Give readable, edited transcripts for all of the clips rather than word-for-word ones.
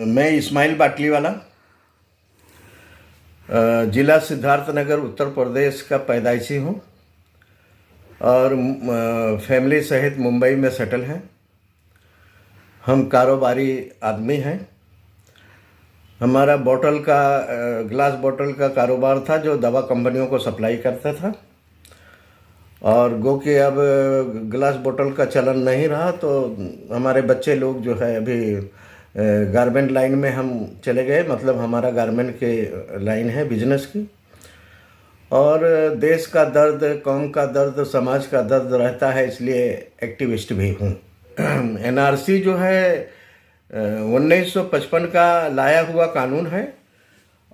मैं इस्माइल बाटलीवाला ज़िला सिद्धार्थनगर उत्तर प्रदेश का पैदाइशी हूँ और फैमिली सहित मुंबई में सेटल हैं। हम कारोबारी आदमी हैं। हमारा ग्लास बोतल का कारोबार था जो दवा कंपनियों को सप्लाई करता था, और गो कि अब ग्लास बोतल का चलन नहीं रहा तो हमारे बच्चे लोग जो है अभी गारमेंट लाइन में हम चले गए। मतलब हमारा गारमेंट के लाइन है बिजनेस की, और देश का दर्द, कौम का दर्द, समाज का दर्द रहता है, इसलिए एक्टिविस्ट भी हूँ। एनआरसी जो है 1955 का लाया हुआ कानून है,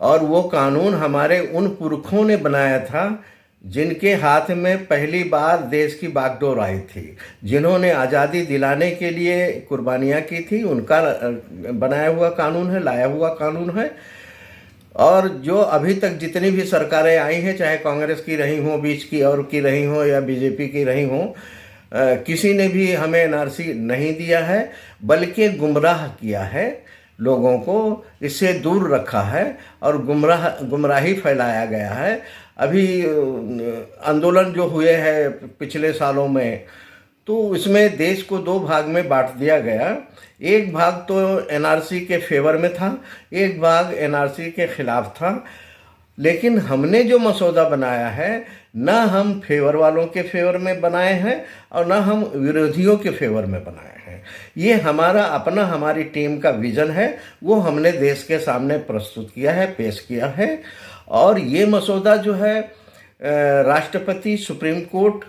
और वो कानून हमारे उन पुरखों ने बनाया था जिनके हाथ में पहली बार देश की बागडोर आई थी, जिन्होंने आज़ादी दिलाने के लिए कुर्बानियाँ की थी। उनका बनाया हुआ कानून है, लाया हुआ कानून है। और जो अभी तक जितनी भी सरकारें आई हैं, चाहे कांग्रेस की रही हों, बीच की और की रही हों, या बीजेपी की रही हों, किसी ने भी हमें एनआरसी नहीं दिया है, बल्कि गुमराह किया है, लोगों को इससे दूर रखा है और गुमराही फैलाया गया है। अभी आंदोलन जो हुए हैं पिछले सालों में, तो इसमें देश को दो भाग में बांट दिया गया। एक भाग तो एनआरसी के फेवर में था, एक भाग एनआरसी के खिलाफ था। लेकिन हमने जो मसौदा बनाया है, ना हम फेवर वालों के फेवर में बनाए हैं और ना हम विरोधियों के फेवर में बनाए हैं। ये हमारा अपना, हमारी टीम का विज़न है, वो हमने देश के सामने प्रस्तुत किया है, पेश किया है। और ये मसौदा जो है राष्ट्रपति, सुप्रीम कोर्ट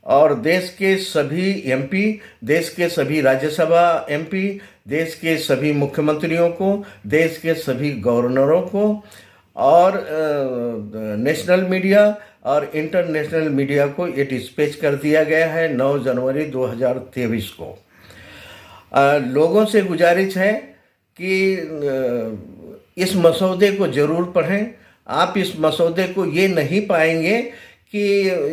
और देश के सभी एमपी, देश के सभी राज्यसभा एमपी, देश के सभी मुख्यमंत्रियों को, देश के सभी गवर्नरों को और नेशनल मीडिया और इंटरनेशनल मीडिया को ये डिस्पैच कर दिया गया है 9 जनवरी 2023 को। लोगों से गुजारिश है कि इस मसौदे को ज़रूर पढ़ें। आप इस मसौदे को ये नहीं पाएंगे कि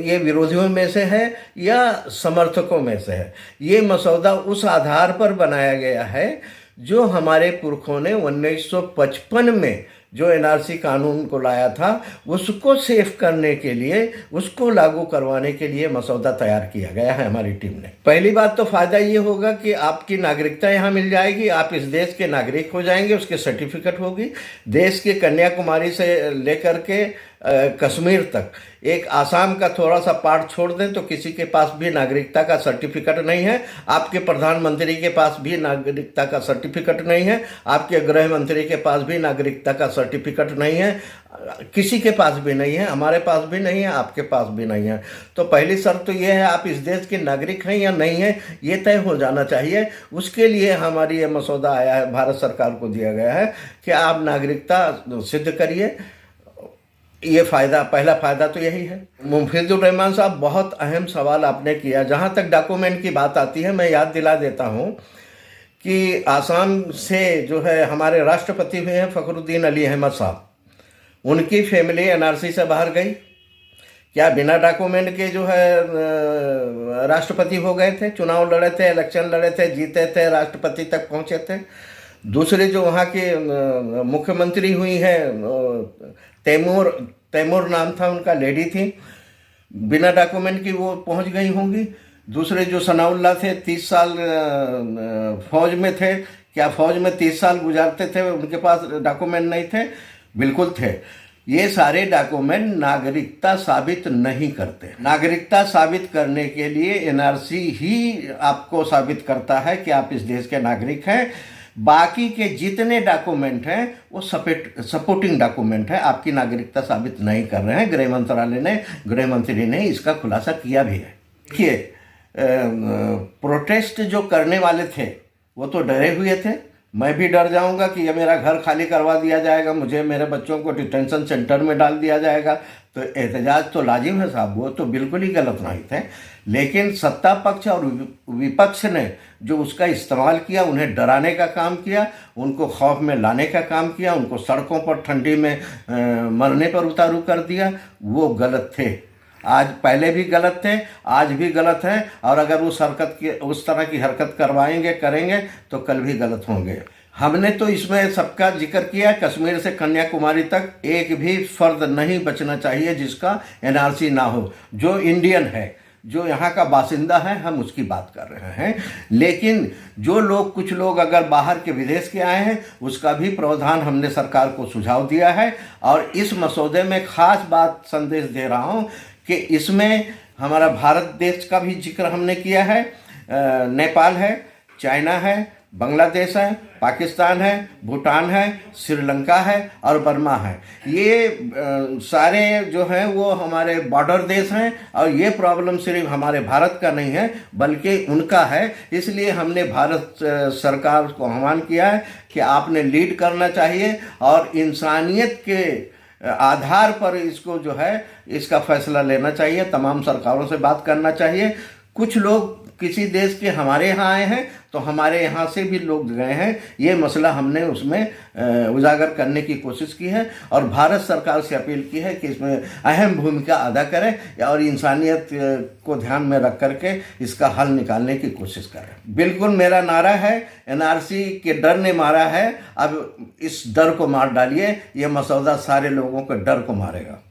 ये विरोधियों में से है या समर्थकों में से है। ये मसौदा उस आधार पर बनाया गया है जो हमारे पुरखों ने 1955 में जो एनआरसी कानून को लाया था, उसको सेफ करने के लिए, उसको लागू करवाने के लिए मसौदा तैयार किया गया है हमारी टीम ने। पहली बात तो फ़ायदा ये होगा कि आपकी नागरिकता यहाँ मिल जाएगी, आप इस देश के नागरिक हो जाएंगे, उसके सर्टिफिकेट होगी। देश के कन्याकुमारी से लेकर के कश्मीर तक, एक आसाम का थोड़ा सा पार्ट छोड़ दें तो किसी के पास भी नागरिकता का सर्टिफिकेट नहीं है। आपके प्रधानमंत्री के पास भी नागरिकता का सर्टिफिकेट नहीं है, आपके गृह मंत्री के पास भी नागरिकता का सर्टिफिकेट नहीं है, किसी के पास भी नहीं है, हमारे पास भी नहीं है, आपके पास भी नहीं है। तो पहली शर्त तो ये है, आप इस देश के नागरिक हैं या नहीं हैं, ये तय हो जाना चाहिए। उसके लिए हमारी ये मसौदा आया है, भारत सरकार को दिया गया है कि आप नागरिकता सिद्ध करिए। ये फ़ायदा, पहला फ़ायदा तो यही है। मुफीदुर रहमान साहब, बहुत अहम सवाल आपने किया। जहाँ तक डॉक्यूमेंट की बात आती है, मैं याद दिला देता हूँ कि आसाम से जो है हमारे राष्ट्रपति हुए हैं फ़खरुद्दीन अली अहमद साहब, उनकी फैमिली एनआरसी से बाहर गई। क्या बिना डॉक्यूमेंट के जो है राष्ट्रपति हो गए थे? चुनाव लड़े थे, इलेक्शन लड़े थे, जीते थे, राष्ट्रपति तक पहुँचे थे। दूसरे जो वहाँ के मुख्यमंत्री हुई हैं, तैमूर नाम था उनका, लेडी थी, बिना डॉक्यूमेंट की वो पहुंच गई होंगी। दूसरे जो सनाउल्लाह थे, 30 साल फौज में थे। क्या फौज में 30 साल गुजारते थे, उनके पास डॉक्यूमेंट नहीं थे? बिल्कुल थे। ये सारे डॉक्यूमेंट नागरिकता साबित नहीं करते। नागरिकता साबित करने के लिए एनआरसी ही आपको साबित करता है कि आप इस देश के नागरिक हैं। बाकी के जितने डॉक्यूमेंट हैं वो सपोर्टिंग डॉक्यूमेंट है, आपकी नागरिकता साबित नहीं कर रहे हैं। गृह मंत्री ने इसका खुलासा किया भी है। देखिए, प्रोटेस्ट जो करने वाले थे वो तो डरे हुए थे। मैं भी डर जाऊंगा कि ये मेरा घर खाली करवा दिया जाएगा, मुझे, मेरे बच्चों को डिटेंशन सेंटर में डाल दिया जाएगा। तो एहतजाज तो लाजिम है साहब, वो तो बिल्कुल ही गलत नहीं थे। लेकिन सत्ता पक्ष और विपक्ष ने जो उसका इस्तेमाल किया, उन्हें डराने का काम किया, उनको खौफ में लाने का काम किया, उनको सड़कों पर ठंडी में मरने पर उतारू कर दिया, वो गलत थे। आज पहले भी गलत थे, आज भी गलत हैं, और अगर उस तरह की हरकत करेंगे तो कल भी गलत होंगे। हमने तो इसमें सबका जिक्र किया, कश्मीर से कन्याकुमारी तक एक भी फर्द नहीं बचना चाहिए जिसका एनआरसी ना हो। जो इंडियन है, जो यहाँ का बासिंदा है, हम उसकी बात कर रहे हैं। लेकिन जो लोग, कुछ लोग अगर बाहर के विदेश के आए हैं, उसका भी प्रावधान हमने सरकार को सुझाव दिया है। और इस मसौदे में खास बात संदेश दे रहा हूँ कि इसमें हमारा भारत देश का भी जिक्र हमने किया है। नेपाल है, चाइना है, बांग्लादेश है, पाकिस्तान है, भूटान है, श्रीलंका है और बर्मा है। ये सारे जो हैं वो हमारे बॉर्डर देश हैं और ये प्रॉब्लम सिर्फ हमारे भारत का नहीं है बल्कि उनका है। इसलिए हमने भारत सरकार को आह्वान किया है कि आपने लीड करना चाहिए और इंसानियत के आधार पर इसको जो है इसका फैसला लेना चाहिए। तमाम सरकारों से बात करना चाहिए। कुछ लोग किसी देश के हमारे यहाँ आए हैं तो हमारे यहाँ से भी लोग गए हैं। ये मसला हमने उसमें उजागर करने की कोशिश की है और भारत सरकार से अपील की है कि इसमें अहम भूमिका अदा करें और इंसानियत को ध्यान में रख करके इसका हल निकालने की कोशिश करें। बिल्कुल मेरा नारा है, एनआरसी के डर ने मारा है, अब इस डर को मार डालिए। ये मसौदा सारे लोगों के डर को मारेगा।